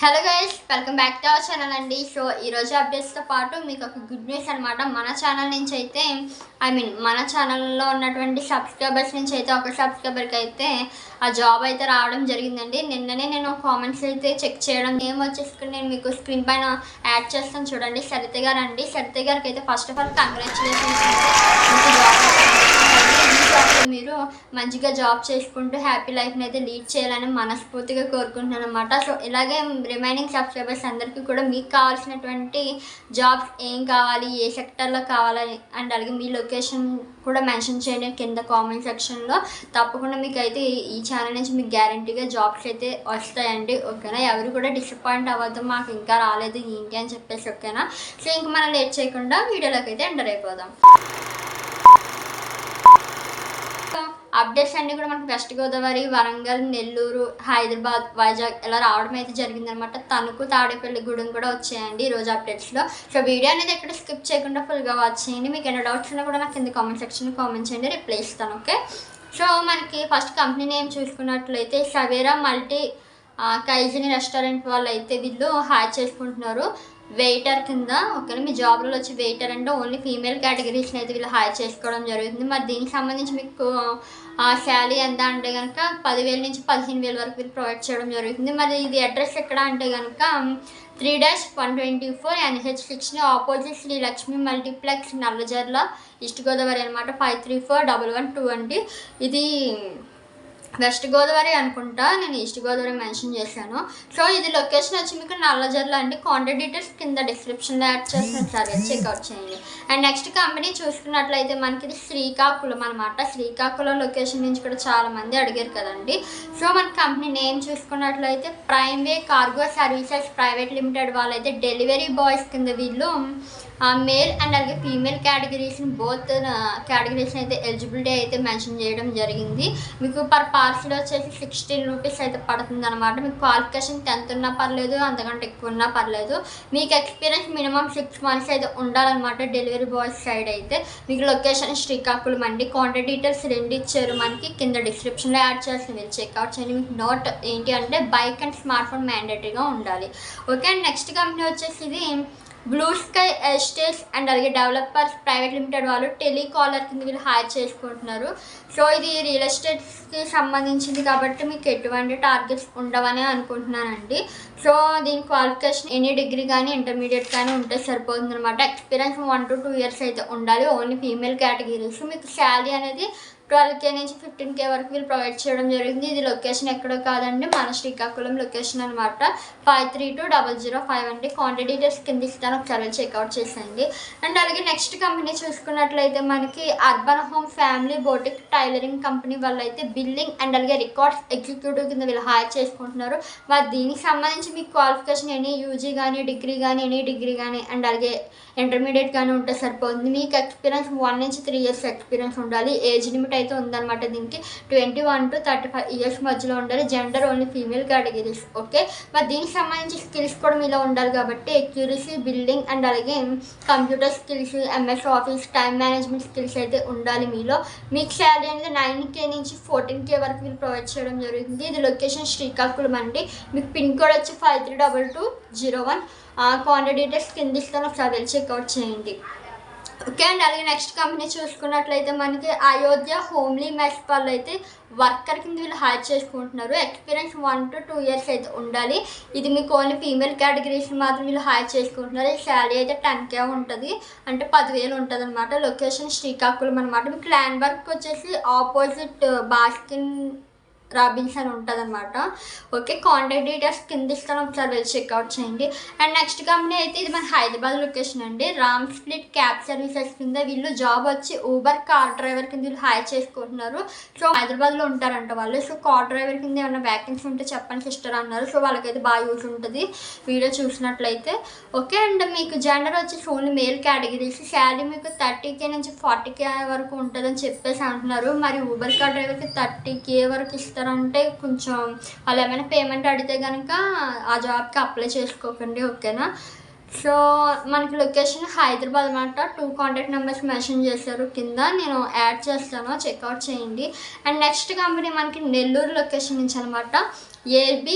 Hello guys, welcome back to our channel అండి. So ఈరోజు అప్డేట్స్తో పాటు మీకు ఒక గుడ్ న్యూస్ అనమాట. మన ఛానల్ నుంచి అయితే మన ఛానల్లో ఉన్నటువంటి సబ్స్క్రైబర్స్ నుంచి అయితే ఒక సబ్స్క్రైబర్కి అయితే ఆ జాబ్ అయితే రావడం జరిగిందండి. నిన్ననే నేను కామెంట్స్ అయితే చెక్ చేయడం వచ్చేసుకుని నేను మీకు స్క్రీన్ పైన యాడ్ చేస్తాను చూడండి. సరిత గారు అండి. సరిత గారికి అయితే ఫస్ట్ ఆఫ్ ఆల్ కంగ్రాచులేషన్స్ అండి. జాబ్లో మీరు మంచిగా జాబ్ చేసుకుంటూ హ్యాపీ లైఫ్ని అయితే లీడ్ చేయాలని మనస్ఫూర్తిగా కోరుకుంటున్నాను అనమాట. సో ఇలాగే రిమైనింగ్ సబ్స్క్రైబర్స్ అందరికీ కూడా మీకు కావాల్సినటువంటి జాబ్స్ ఏం కావాలి, ఏ సెక్టర్లో కావాలని అండ్ అలాగే మీ లొకేషన్ కూడా మెన్షన్ చేయండి కింద కామెంట్ సెక్షన్లో. తప్పకుండా మీకు అయితే ఈ ఛానల్ నుంచి మీకు గ్యారంటీగా జాబ్స్ అయితే వస్తాయండి. ఓకేనా? ఎవరు కూడా డిసప్పాయింట్ అవ్వద్దు, మాకు ఇంకా రాలేదు ఏంటి అని చెప్పేసి. ఓకేనా? సో ఇంక మనం లేట్ చేయకుండా వీడియోలోకి అయితే ఎంటర్ అయిపోదాం. అప్డేట్స్ అన్నీ కూడా మనకు వెస్ట్ గోదావరి, వరంగల్, నెల్లూరు, హైదరాబాద్, వైజాగ్ ఇలా రావడం అయితే జరిగిందనమాట. తణుకు, తాడేపల్లిగూడెం కూడా వచ్చాయండి ఈరోజు అప్డేట్స్లో. సో వీడియో అనేది ఎక్కడ స్కిప్ చేయకుండా ఫుల్గా వాచ్ చేయండి. మీకు ఏమైనా డౌట్స్ ఉన్నా కూడా నాకు కింద కామెంట్ సెక్షన్లో కామెంట్ చేయండి, రిప్లై ఇస్తాను. ఓకే? సో మనకి ఫస్ట్ కంపెనీ నేమ్ చూసుకున్నట్లయితే సవేరా మల్టీ కైజని రెస్టారెంట్ వాళ్ళు అయితే వీళ్ళు హైర్ చేసుకుంటున్నారు వెయిటర్ కింద. ఓకేనా? మీ జాబ్లో వచ్చి వెయిటర్ అంటే ఓన్లీ ఫీమేల్ కేటగిరీస్ని అయితే వీళ్ళు హైర్ చేసుకోవడం జరుగుతుంది. మరి దీనికి సంబంధించి మీకు శాలరీ ఎంత అంటే కనుక 10,000 నుంచి 15,000 వరకు వీళ్ళు ప్రొవైడ్ చేయడం జరుగుతుంది. మరి ఇది అడ్రస్ ఎక్కడ అంటే కనుక 3-124 NH6 opposite Shri Lakshmi multiplex, Nallajarla, east Godavari అనమాట. 534112 అండి. ఇది వెస్ట్ గోదావరి అనుకుంటా, నేను ఈస్ట్ గోదావరి మెన్షన్ చేశాను. సో ఇది లొకేషన్ వచ్చి మీకు నల్లజర్ల అండి. కాంటాక్ట్ డీటెయిల్స్ కింద డిస్క్రిప్షన్లో యాడ్ చేస్తాను, సరే చెక్అవుట్ చేయండి. అండ్ నెక్స్ట్ కంపెనీ చూసుకున్నట్లయితే మనకి ఇది శ్రీకాకుళం అనమాట. శ్రీకాకుళం లొకేషన్ నుంచి కూడా చాలామంది అడిగారు కదండి. సో మన కంపెనీ నేమ్ చూసుకున్నట్లయితే ప్రైమ్ వే కార్గో సర్వీసెస్ ప్రైవేట్ లిమిటెడ్ వాళ్ళైతే డెలివరీ బాయ్స్ కింద వీళ్ళు మేల్ అండ్ అలాగే ఫీమేల్ కేటగిరీస్ని బోత్ కేటగిరీస్ని అయితే ఎలిజిబిలిటీ అయితే మెన్షన్ చేయడం జరిగింది. మీకు పర్ పార్సల్ వచ్చేసి 16 రూపీస్ అయితే పడుతుంది అనమాట. మీకు క్వాలిఫికేషన్ 10th ఉన్నా పర్లేదు, అంతకంటే ఎక్కువ ఉన్నా పర్లేదు. మీకు ఎక్స్పీరియన్స్ మినిమం 6 months అయితే ఉండాలన్నమాట డెలివరీ బాయ్స్ సైడ్ అయితే. మీకు లొకేషన్ శ్రీకాకుళం అండి. కాంటాక్ట్ డీటెయిల్స్ 2 ఇచ్చారు మనకి, కింద డిస్క్రిప్షన్లో యాడ్ చేసి మీరు చెక్అవుట్ చేయండి. మీకు నోట్ ఏంటి అంటే బైక్ అండ్ స్మార్ట్ ఫోన్ మ్యాండేటరీగా ఉండాలి. ఓకే? అండ్ నెక్స్ట్ కంపెనీ వచ్చేసి ఇది బ్లూ స్కై ఎస్టేట్స్ అండ్ అలాగే డెవలపర్స్ ప్రైవేట్ లిమిటెడ్ వాళ్ళు టెలికాలర్ కింద వీళ్ళు హైర్ చేసుకుంటున్నారు. సో ఇది రియల్ ఎస్టేట్స్కి సంబంధించింది కాబట్టి మీకు ఎటువంటి టార్గెట్స్ ఉండవని అనుకుంటున్నానండి. సో దీని క్వాలిఫికేషన్ ఎనీ డిగ్రీ కానీ ఇంటర్మీడియట్ కానీ ఉంటే సరిపోతుంది అనమాట. ఎక్స్పీరియన్స్ 1 to 2 years అయితే ఉండాలి. Only female categories. మీకు శాలరీ అనేది 12K నుంచి 15K వరకు వీళ్ళు ప్రొవైడ్ చేయడం జరిగింది. ఇది లొకేషన్ ఎక్కడో కాదండి, మన శ్రీకాకుళం లొకేషన్ అనమాట. 532005 అండి. కాంటాక్ట్ డీటెయిల్స్ కింద ఇస్తాను, ఒకసారి చెక్అవుట్ చేసేయండి. అండ్ అలాగే నెక్స్ట్ కంపెనీ చూసుకున్నట్లయితే మనకి urban home family boutique tailoring company వాళ్ళు అయితే బిల్లింగ్ అండ్ అలాగే రికార్డ్స్ ఎగ్జిక్యూటివ్ కింద వీళ్ళు హైర్ చేసుకుంటున్నారు. మరి దీనికి సంబంధించి మీకు క్వాలిఫికేషన్ ఎనీ యూజీ కానీ డిగ్రీ కానీ ఎనీ డిగ్రీ కానీ అండ్ అలాగే ఇంటర్మీడియట్ కానీ ఉంటే సరిపోతుంది. మీకు ఎక్స్పీరియన్స్ 1 నుంచి 3 years ఎక్స్పీరియన్స్ ఉండాలి. ఏజ్ లిమిట్ అయితే ఉందన్నమాట దీనికి 21 to 35 years మధ్యలో ఉండాలి. Gender only female categories. Okay? మరి దీనికి సంబంధించి స్కిల్స్ కూడా మీలో ఉండాలి కాబట్టి ఎక్యూరసీ, బిల్డింగ్ అండ్ అలాగే computer skills, MS office, time management skills అయితే ఉండాలి మీలో. మీకు శాలరీ అనేది 9K నుంచి 14K వరకు వీళ్ళు ప్రొవైడ్ చేయడం జరుగుతుంది. ఇది లొకేషన్ శ్రీకాకుళం అండి. మీకు పిన్ కోడ్ వచ్చి 532201. కాంటాక్ట్ డీటెయిల్స్ కింద ఇస్తాను, ఒకసారి వెళ్ళి చెక్అవుట్ చేయండి. ఓకే? అండ్ అలాగే నెక్స్ట్ కంపెనీ చూసుకున్నట్లయితే మనకి అయోధ్య హోమ్లీ మెస్ వాళ్ళు అయితే వర్కర్ కింద వీళ్ళు హైర్ చేసుకుంటున్నారు. ఎక్స్పీరియన్స్ 1 to 2 years అయితే ఉండాలి. ఇది మీకు ఓన్లీ ఫీమేల్ కేటగిరీస్ మాత్రం వీళ్ళు హైర్ చేసుకుంటున్నారు. శాలరీ అయితే 10K ఉంటుంది, అంటే 10,000 ఉంటుంది అనమాట. లొకేషన్ శ్రీకాకుళం అనమాట. మీకు ల్యాండ్ వర్క్ వచ్చేసి ఆపోజిట్ బాస్కిన్ రాబిన్స్ అని ఉంటుంది అనమాట. ఓకే? కాంటాక్ట్ డీటెయిల్స్ కింద ఇస్తాను, ఒకసారి వెళ్ళి చెక్అవుట్ చేయండి. అండ్ నెక్స్ట్ కంపెనీ అయితే ఇది మన హైదరాబాద్ లొకేషన్ అండి. రామ్ స్ప్లిట్ క్యాబ్ సర్వీసెస్ కింద వీళ్ళు జాబ్ వచ్చి ఊబర్ కార్ డ్రైవర్ కింద వీళ్ళు హైర్ చేసుకుంటున్నారు. సో హైదరాబాద్లో ఉంటారంట వాళ్ళు. సో కార్ డ్రైవర్ కింద ఏమైనా వ్యాకెన్సీ ఉంటే చెప్పండి సిస్టర్ అన్నారు. సో వాళ్ళకైతే బాగా యూజ్ ఉంటుంది వీడియో చూసినట్లయితే. ఓకే? అండ్ మీకు జెండర్ వచ్చి ఓన్లీ మేల్ కేటగిరీస్. శాలరీ మీకు 30K నుంచి 40K వరకు ఉంటుందని చెప్పేసి అంటున్నారు. మరి ఊబర్ కార్ డ్రైవర్కి 30K వరకు ఇస్తారు అంటే కొంచెం వాళ్ళు ఏమైనా పేమెంట్ అడిగితే కనుక ఆ జాబ్కి అప్లై చేసుకోకండి. ఓకేనా? సో మనకి లొకేషన్ హైదరాబాద్ అనమాట. 2 కాంటాక్ట్ నెంబర్స్ మెన్షన్ చేశారు కింద, నేను యాడ్ చేస్తాను, చెక్అవుట్ చేయండి. అండ్ నెక్స్ట్ కంపెనీ మనకి నెల్లూరు లొకేషన్ నుంచి అనమాట. ఏబి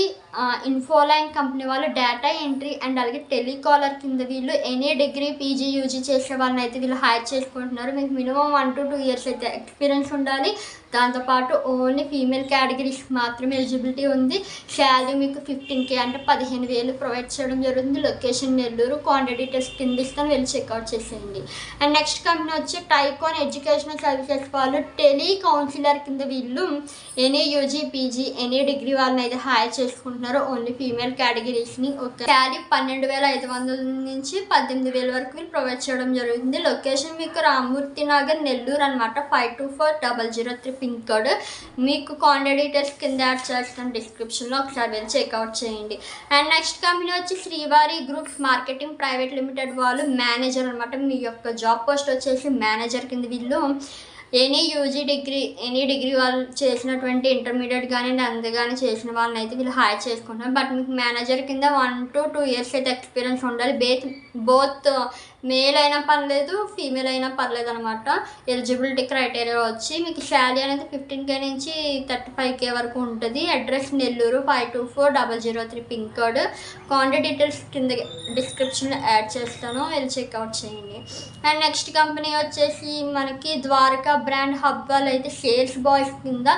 ఇన్ఫోలైన్ కంపెనీ వాళ్ళు డేటా ఎంట్రీ అండ్ అలాగే టెలికాలర్ కింద వీళ్ళు ఎనీ డిగ్రీ పీజీ యూజీ చేసే వాళ్ళని అయితే వీళ్ళు హైర్ చేసుకుంటున్నారు. మీకు మినిమం 1 to 2 years అయితే ఎక్స్పీరియన్స్ ఉండాలి. దాంతోపాటు ఓన్లీ ఫీమేల్ కేటగిరీస్ మాత్రమే ఎలిజిబిలిటీ ఉంది. శాలరీ మీకు 15K అంటే 15,000 ప్రొవైడ్ చేయడం జరుగుతుంది. లొకేషన్ నెల్లూరు. కాంటాక్ట్ డీటెయిల్స్ కింద ఇస్తాను, వెళ్ళి చెక్అవుట్ చేసేయండి. అండ్ నెక్స్ట్ కంపెనీ వచ్చి టైకాన్ ఎడ్యుకేషనల్ సర్వీసెస్ వాళ్ళు టెలి కౌన్సిలర్ కింద వీళ్ళు any UG PG any degree వాళ్ళని అయితే హైర్ చేసుకుంటున్నారు. ఓన్లీ ఫీమేల్ కేటగిరీస్ని. ఓకే, శాలరీ 12,500 నుంచి 18,000 వరకు వీళ్ళు ప్రొవైడ్ చేయడం జరుగుతుంది. లొకేషన్ మీకు రామ్మూర్తి నగర్ నెల్లూరు అనమాట. 524003 పిన్ కోడ్. మీకు కాంటాక్ట్ డీటెయిల్స్ కింద యాడ్ చేస్తాను డిస్క్రిప్షన్లో, ఒకసారి వెళ్ళి చెక్అవుట్ చేయండి. అండ్ నెక్స్ట్ కంపెనీ వచ్చి శ్రీవారి గ్రూప్స్ మార్కెటింగ్ ప్రైవేట్ లిమిటెడ్ వాళ్ళు మేనేజర్ అనమాట. మీ యొక్క జాబ్ పోస్ట్ వచ్చేసి మేనేజర్ కింద వీళ్ళు any UG degree any degree వాళ్ళు చేసినటువంటి ఇంటర్మీడియట్ కానీ 10th కానీ చేసిన వాళ్ళని అయితే వీళ్ళు హైర్ చేసుకుంటున్నారు. బట్ మీకు మేనేజర్ కింద 1 to 2 years అయితే ఎక్స్పీరియన్స్ ఉండాలి. బోత్ మేల్ అయినా పర్లేదు, ఫీమేల్ అయినా పర్లేదు అనమాట. ఎలిజిబిలిటీ క్రైటీరియా వచ్చి మీకు శాలరీ అనేది 15K నుంచి 35K వరకు ఉంటుంది. Address Nellore. 524003 pin code. Contact details కింద డిస్క్రిప్షన్లో యాడ్ చేస్తాను, వెళ్ళి చెక్అవుట్ చేయండి. అండ్ నెక్స్ట్ కంపెనీ వచ్చేసి మనకి ద్వారకా బ్రాండ్ హబ్ వాళ్ళు అయితే సేల్స్ బాయ్స్ కింద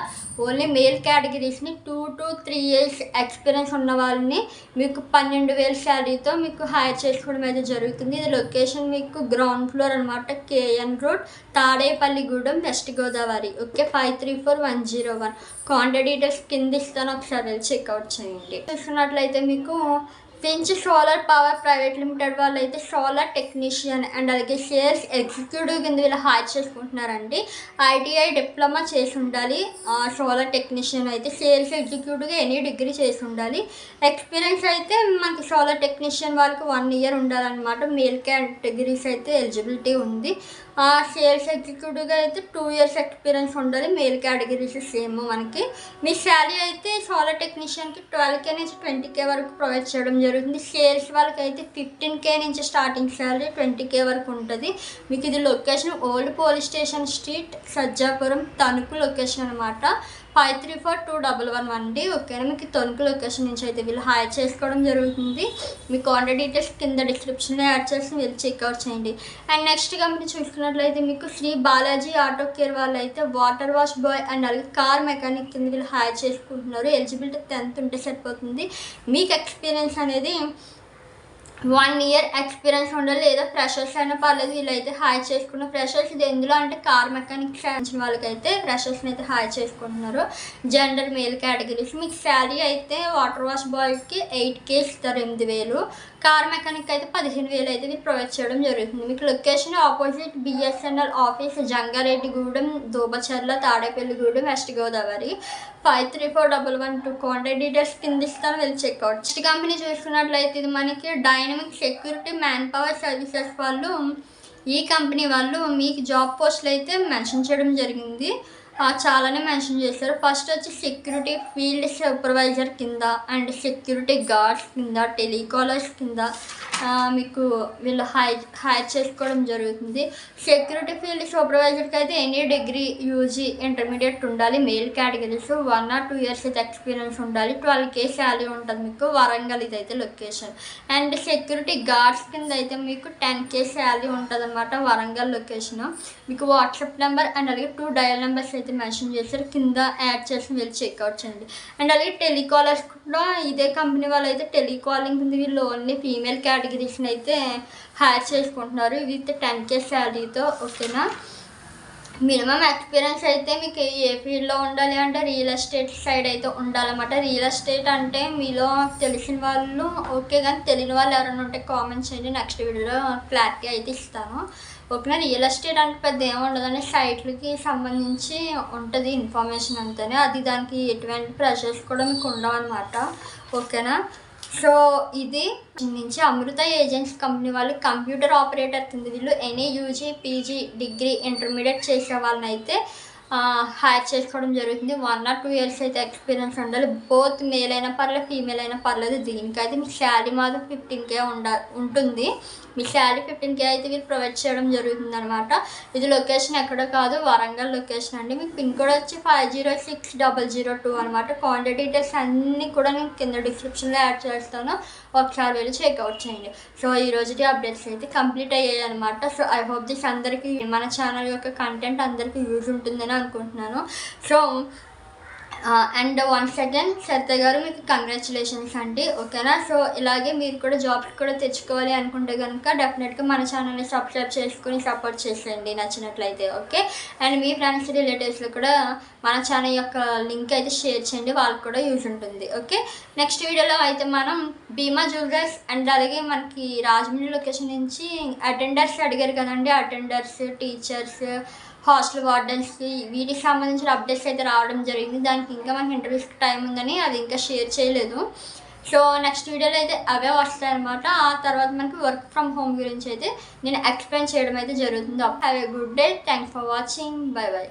ఓన్లీ మేల్ కేటగిరీస్ని 2 to 3 years ఎక్స్పీరియన్స్ ఉన్న వాళ్ళని మీకు 12,000 శాలరీతో మీకు హైర్ చేసుకోవడం అయితే జరుగుతుంది. ఇది లొకేషన్ మీకు గ్రౌండ్ ఫ్లోర్ అనమాట. KN road, Tadepalligudem, west Godavari. Okay, 534101. Contact details కింద ఇస్తాను, ఒకసారి వెళ్ళి చెక్అవుట్ చేయండి. చూస్తున్నట్లయితే మీకు Finch solar power private limited వాళ్ళు అయితే సోలార్ టెక్నీషియన్ అండ్ అలాగే సేల్స్ ఎగ్జిక్యూటివ్ కింద వీళ్ళు హైర్ చేసుకుంటున్నారండి. ITI డిప్లొమా చేసి ఉండాలి. సోలార్ టెక్నీషియన్ అయితే సేల్స్ ఎగ్జిక్యూటివ్గా ఎనీ డిగ్రీ చేసి ఉండాలి. ఎక్స్పీరియన్స్ అయితే మనకి సోలార్ టెక్నీషియన్ వాళ్ళకి 1 year ఉండాలన్నమాట. మేల్ కేటగిరీస్ అయితే ఎలిజిబిలిటీ ఉంది. సేల్స్ ఎగ్జిక్యూటివ్గా అయితే 2 years ఎక్స్పీరియన్స్ ఉండాలి. మేల్ కేటగిరీస్ సేమ్ మనకి. మీ శాలరీ అయితే సోలార్ టెక్నీషియన్కి 12K నుంచి 20K వరకు ప్రొవైడ్ చేయడం జరుగుతుంది. సేల్స్ వాళ్ళకి అయితే 15K నుంచి స్టార్టింగ్ శాలరీ 20K వరకు ఉంటుంది. మీకు ఇది location old police station street, Sajjapuram, Tanuku location అనమాట. 534211 ఓకేనా. మీకు తణుకు లొకేషన్ నుంచి అయితే వీళ్ళు హైర్ చేసుకోవడం జరుగుతుంది. మీ కాంటాక్ట్ డీటెయిల్స్ కింద డిస్క్రిప్షన్లో యాడ్ చేసి వెళ్ళి చెక్అవుట్ చేయండి. అండ్ నెక్స్ట్ కంపెనీ చూసుకున్నట్లయితే మీకు శ్రీ బాలాజీ ఆటో కేర్ వాళ్ళు అయితే వాటర్ వాష్ బాయ్ అండ్ అలాగే కార్ మెకానిక్ కింద వీళ్ళు హైర్ చేసుకుంటున్నారు. ఎలిజిబిలిటీ 10th ఉంటే సరిపోతుంది. మీకు ఎక్స్పీరియన్స్ అనేది 1 year ఎక్స్పీరియన్స్ ఉండాలి, లేదా ఫ్రెషర్స్ అయినా పర్లేదు. వీళ్ళైతే హైర్ చేసుకున్న ఫ్రెషర్స్ ఇది ఎందులో అంటే కార్ మెకానిక్ సంబంధించిన వాళ్ళకైతే ఫ్రెషర్స్ని అయితే హైర్ చేసుకుంటున్నారు. Gender male categories. మీకు శాలరీ అయితే వాటర్ వాష్ బాయ్కి 8K ఇస్తారు, 8,000. కార్ మెకానిక్ అయితే 15,000 అయితే మీరు ప్రొవైడ్ చేయడం జరుగుతుంది. మీకు location opposite BSNL office, Jangareddygudem, Dubacherla, Tadepalligudem, west Godavari. 534112. Contact details కింద ఇస్తాను, వెళ్ళి చెక్అవుట్. నెక్స్ట్ కంపెనీ చూసుకున్నట్లయితే ఇది మనకి dynamic security man power services వాళ్ళు. ఈ కంపెనీ వాళ్ళు మీకు జాబ్ పోస్టులు అయితే మెన్షన్ చేయడం జరిగింది. చాలానే మెన్షన్ చేశారు. ఫస్ట్ వచ్చి సెక్యూరిటీ ఫీల్డ్ సూపర్వైజర్ కింద అండ్ సెక్యూరిటీ గార్డ్స్ కింద, టెలికాలర్స్ కింద మీకు వీళ్ళు హైర్ చేసుకోవడం జరుగుతుంది. సెక్యూరిటీ ఫీల్డ్ సూపర్వైజర్కి అయితే ఎనీ డిగ్రీ యూజీ ఇంటర్మీడియట్ ఉండాలి. మేల్ కేటగిరీస్ 1 or 2 years అయితే ఎక్స్పీరియన్స్ ఉండాలి. 12K శాలరీ ఉంటుంది మీకు. వరంగల్ ఇదైతే లొకేషన్. అండ్ సెక్యూరిటీ గార్డ్స్ కింద అయితే మీకు 10K శాలరీ ఉంటుంది అనమాట. వరంగల్ లొకేషన్. మీకు వాట్సాప్ నెంబర్ అండ్ అలాగే 2 డయల్ నెంబర్స్ అయితే మెన్షన్ చేశారు, కింద యాడ్ చేసి వెళ్ళి చెక్అవుట్ చేయండి. అండ్ అలాగే టెలికాలర్స్ కూడా ఇదే కంపెనీ వాళ్ళు అయితే టెలికాలింగ్ కింద వీళ్ళు ఓన్లీ ఫీమేల్ కేటగిరీస్ని అయితే హైర్ చేసుకుంటున్నారు. With 10K శాలరీతో. ఓకేనా. మినిమం ఎక్స్పీరియన్స్ అయితే మీకు ఏ ఫీల్డ్లో ఉండాలి అంటే రియల్ ఎస్టేట్ సైడ్ అయితే ఉండాలన్నమాట. రియల్ ఎస్టేట్ అంటే మీలో తెలిసిన వాళ్ళు ఓకే, కానీ తెలియని వాళ్ళు ఎవరైనా ఉంటే కామెంట్ చేయండి, నెక్స్ట్ వీడియోలో క్లారిటీ అయితే ఇస్తాను. ఓకేనా. రియల్ ఎస్టేట్ అంటే పెద్ద ఏమి ఉండదని సైట్లకి సంబంధించి ఉంటుంది ఇన్ఫర్మేషన్ అంతనే. అది దానికి ఎటువంటి ప్రెషర్స్ కూడా మీకు ఉండవు అనమాట. ఓకేనా. సో ఇది నుంచి అమృత ఏజెన్సీ కంపెనీ వాళ్ళు కంప్యూటర్ ఆపరేటర్ కింద వీళ్ళు any UG PG degree intermediate చేసే వాళ్ళని అయితే హైర్ చేసుకోవడం జరుగుతుంది. 1 or 2 years అయితే ఎక్స్పీరియన్స్ ఉండాలి. బోత్ మేల్ అయినా పర్లేదు, ఫీమేల్ అయినా పర్లేదు. దీనికైతే మీకు శాలరీ మాత్రం 15K ఉంటుంది. మీ శాలరీ 15K అయితే వీళ్ళు ప్రొవైడ్ చేయడం జరుగుతుంది అనమాట. ఇది లొకేషన్ ఎక్కడో కాదు, వరంగల్ లొకేషన్ అండి. మీకు పిన్ కోడ్ వచ్చి 506002 అనమాట. కాంటాక్ట్ డీటెయిల్స్ అన్నీ కూడా నేను కింద డిస్క్రిప్షన్లో యాడ్ చేస్తాను, ఒకసారి వెళ్ళి చెక్అవుట్ చేయండి. సో ఈ రోజుకి అప్డేట్స్ అయితే కంప్లీట్ అయ్యాయి అనమాట. సో ఐ హోప్ దిస్ అందరికీ మన ఛానల్ యొక్క కంటెంట్ అందరికీ యూజ్ ఉంటుందని అనుకుంటున్నాను. So and once again Saritha గారు మీకు కంగ్రాచులేషన్స్ అండి, ఓకేనా. సో ఇలాగే మీరు కూడా జాబ్స్ కూడా తెచ్చుకోవాలి అనుకుంటే కనుక డెఫినెట్గా మన ఛానల్ని సబ్స్క్రైబ్ చేసుకుని సపోర్ట్ చేసేయండి నచ్చినట్లయితే, ఓకే. అండ్ మీ ఫ్రెండ్స్ రిలేటివ్స్లో కూడా మన ఛానల్ యొక్క లింక్ అయితే షేర్ చేయండి, వాళ్ళకి కూడా యూజ్ ఉంటుంది, ఓకే. నెక్స్ట్ వీడియోలో అయితే మనం భీమా జ్యువెలర్స్ అండ్ అలాగే మనకి రాజమండ్రి లొకేషన్ నుంచి అటెండర్స్ అడిగారు కదండి, అటెండర్స్, టీచర్స్, హాస్టల్ వార్డెన్స్కి వీటికి సంబంధించిన అప్డేట్స్ అయితే రావడం జరిగింది. దానికి ఇంకా మనకి ఇంటర్వ్యూస్కి టైం ఉందని అది ఇంకా షేర్ చేయలేదు. సో నెక్స్ట్ వీడియోలో అయితే అవే వస్తాయన్నమాట. ఆ తర్వాత మనకి వర్క్ ఫ్రమ్ హోమ్ గురించి అయితే నేను ఎక్స్ప్లెయిన్ చేయడం అయితే జరుగుతుంది. Have a good day, thanks for watching, by by.